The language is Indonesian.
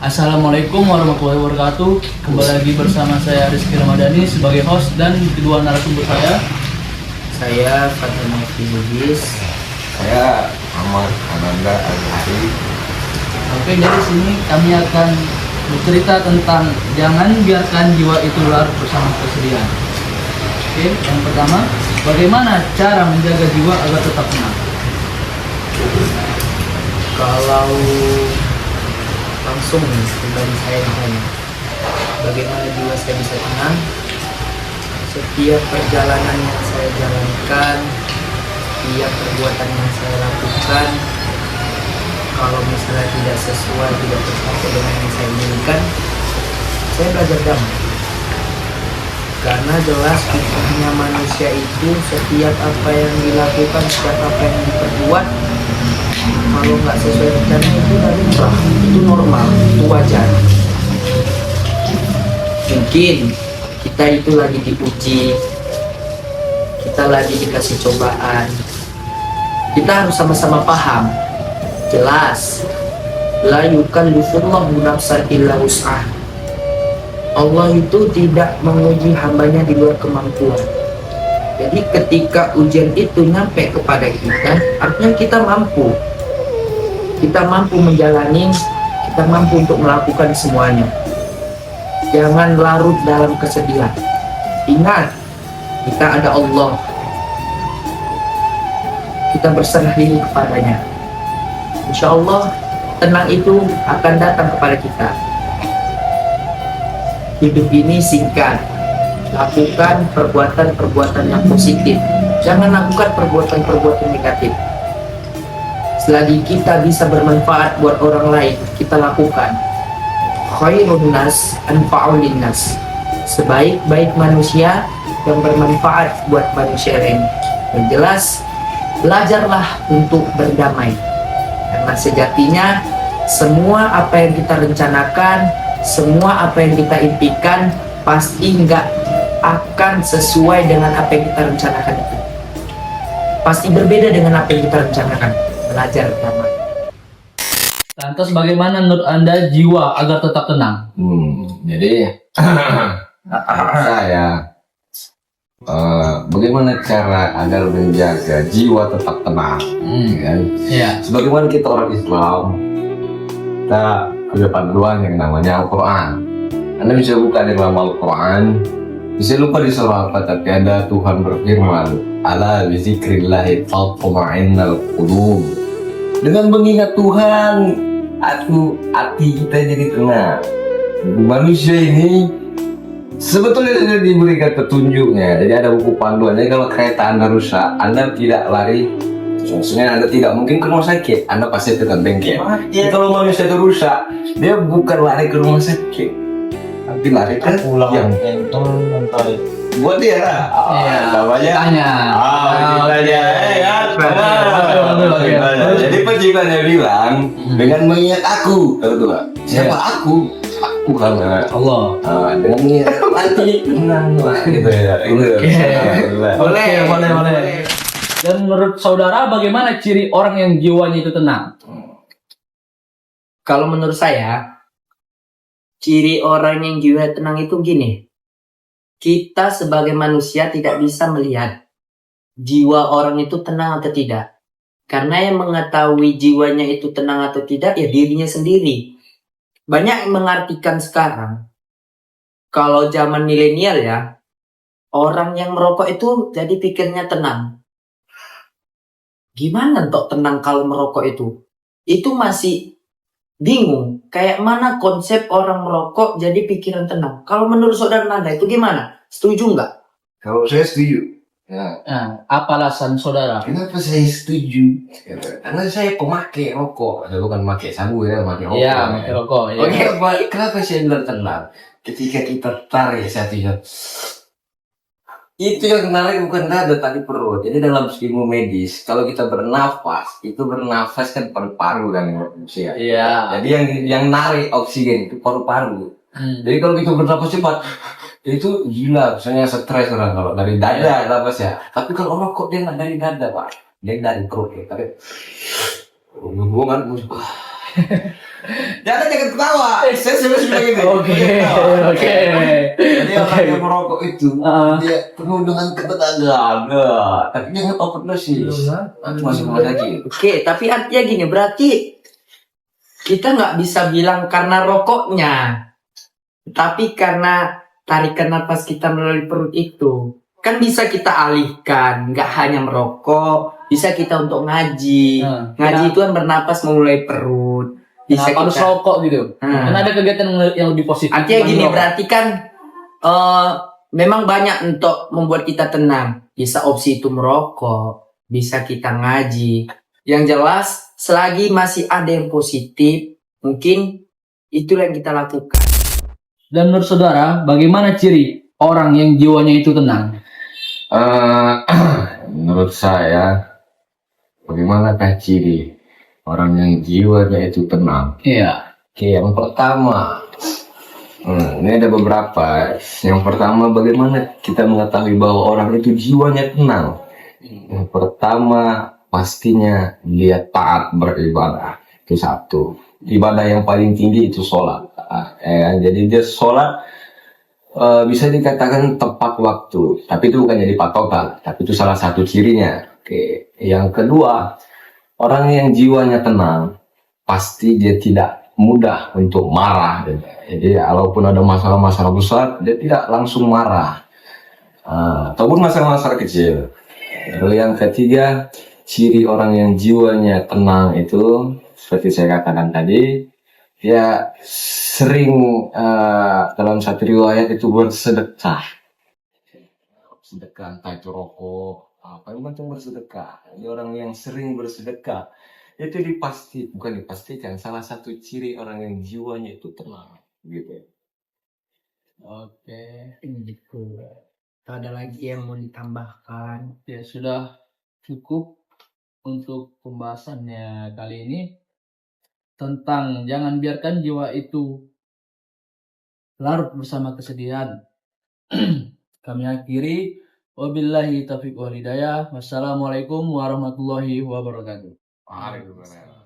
Assalamualaikum warahmatullahi wabarakatuh. Kembali lagi bersama saya Rizky Ramadhani sebagai host dan kedua narasumber Saya Fatima Bugis. Saya Ahmad Ananda Al-Hari. Oke, dari sini kami akan bercerita tentang jangan biarkan jiwa itu larut bersama kesedihan. Oke, yang pertama, bagaimana cara menjaga jiwa agar tetap tenang? Kalau langsung dari saya ditanya, bagaimana jiwa saya bisa tenang? Setiap perjalanan yang saya jalankan, setiap perbuatan yang saya lakukan, kalau misalnya tidak sesuai, tidak tercapai dengan yang saya inginkan, saya belajar damai. Karena jelas fitrahnya manusia itu setiap apa yang dilakukan, setiap apa yang diperbuat, kalau nggak sesuai rencana itu lumrah, itu normal, itu wajar. Mungkin kita itu lagi diuji, kita lagi dikasih cobaan, kita harus sama-sama paham. Jelas, la yukallifullahu nafsan illa wus'aha. Allah itu tidak menguji hambanya di luar kemampuan. Jadi ketika ujian itu nyampe kepada kita, artinya kita mampu. Kita mampu menjalani, kita mampu untuk melakukan semuanya. Jangan larut dalam kesedihan. Ingat, kita ada Allah. Kita berserah diri kepadanya. Insya Allah, tenang itu akan datang kepada kita. Hidup ini singkat. Lakukan perbuatan-perbuatan yang positif. Jangan lakukan perbuatan-perbuatan negatif. Selagi kita bisa bermanfaat buat orang lain, kita lakukan. Khairun nas anfa'ul linnas. Sebaik-baik manusia yang bermanfaat buat manusia lain. Yang jelas, belajarlah untuk berdamai. Karena sejatinya semua apa yang kita rencanakan, semua apa yang kita impikan pasti nggak akan sesuai dengan apa yang kita rencanakan itu. Pasti berbeda dengan apa yang kita rencanakan. Belajar damai. Lantas bagaimana menurut Anda jiwa agar tetap tenang? Jadi saya bagaimana cara agar menjaga jiwa tetap tenang? Kan? Ya. Sebagaimana kita orang Islam, kita punya panduan yang namanya Al-Quran. Anda bisa buka di dalam Al-Quran, bisa lupa di surah apa, tapi ada Tuhan berfirman, ala bizikrillahi tatma'innul qulub. Dengan mengingat Tuhan, hati kita jadi tenang. Manusia ini sebetulnya sudah diberikan petunjuknya. Jadi ada buku panduan. Jadi kalau kereta Anda rusak, Anda tidak lari. Maksudnya Anda tidak mungkin ke rumah sakit, Anda pasti ke bengkel. Kalau manusia itu rusak, dia bukan lari ke rumah sakit, tapi lari ke yang buat dia lah. Namanya Tanya. Jadi penciptanya bilang dengan mengingat aku, siapa aku? Aku karena Allah. Dengan mengingat hati tenang lah gitu ya. Boleh. Dan menurut saudara, bagaimana ciri orang yang jiwanya itu tenang? Kalau menurut saya, ciri orang yang jiwa tenang itu gini. Kita sebagai manusia tidak bisa melihat jiwa orang itu tenang atau tidak. Karena yang mengetahui jiwanya itu tenang atau tidak, ya dirinya sendiri. Banyak yang mengartikan sekarang, kalau zaman milenial ya, orang yang merokok itu jadi pikirnya tenang. Gimana untuk tenang kalau merokok itu? Itu masih bingung. Kayak mana konsep orang merokok jadi pikiran tenang? Kalau menurut saudara Nanda itu gimana? Setuju nggak? Kalau saya setuju. Ya. Nah, apa alasan saudara? Kenapa saya setuju? Karena saya pemakai rokok. Saya bukan memakai sabu ya, memakai rokok. Iya, pakai rokok. Ya. Oke, kenapa saya bilang tenang? Ketika kita tarik satu itu yang menarik bukan dada tapi perut. Jadi dalam ilmu medis, kalau kita bernafas, itu bernafas kan paru-paru kan manusia. Iya. Jadi yang narik oksigen itu paru-paru. Jadi kalau kita bernafas cepat, itu gila. Misalnya stres orang kalau dari dada nafas ya. Tapi kalau rokok dia nggak dari dada pak, dia dari perut ya. Tapi hubungan Jangan ketawa. Saya sebenarnya bilang gitu. Oke. Jadi orang yang merokok itu Ah. dia penuh dengan ketegangan. Tapi dia nggak overdosis. Masuk rumah sakit. Oke, tapi artinya gini, berarti kita nggak bisa bilang karena rokoknya, tapi karena tarikan napas kita melalui perut itu. Kan bisa kita alihkan, nggak hanya merokok, bisa kita untuk ngaji. Ngaji itu kan bernapas melalui perut. Bisa Kenapa harus kita. rokok gitu? Hmm. Kan ada kegiatan yang lebih positif. Artinya Bukan gini, rokok. berarti kan memang banyak untuk membuat kita tenang. Bisa opsi itu merokok, bisa kita ngaji. Yang jelas, selagi masih ada yang positif, mungkin itulah yang kita lakukan. Dan menurut saudara, bagaimana ciri orang yang jiwanya itu tenang? Menurut saya, bagaimanakah ciri orang yang jiwanya itu tenang? Iya. Oke, yang pertama, ini ada beberapa. Yang pertama, bagaimana kita mengetahui bahwa orang itu jiwanya tenang? Yang pertama, pastinya dia taat beribadah. Itu satu. Ibadah yang paling tinggi itu sholat. Jadi dia sholat bisa dikatakan tepat waktu. Tapi itu bukan jadi patokan. Tapi itu salah satu cirinya. Oke. Yang kedua, orang yang jiwanya tenang, pasti dia tidak mudah untuk marah. Jadi walaupun ada masalah-masalah besar, dia tidak langsung marah. Ataupun masalah-masalah kecil. Lalu yang ketiga, ciri orang yang jiwanya tenang itu, seperti saya katakan tadi, dia sering dalam satu riwayat itu bersedekah. Sedekah, entah itu rokok, apa yang penting bersedekah. Ini orang yang sering bersedekah. Itu bukan dipastikan salah satu ciri orang yang jiwanya itu tenang, gitu. Oke. Gitu. Ada lagi yang mau ditambahkan? Ya sudah cukup untuk pembahasannya kali ini tentang jangan biarkan jiwa itu larut bersama kesedihan. Kami akhiri. Wabillahi taufiq wal hidayah. Wassalamualaikum warahmatullahi wabarakatuh. Waalaikumsalam.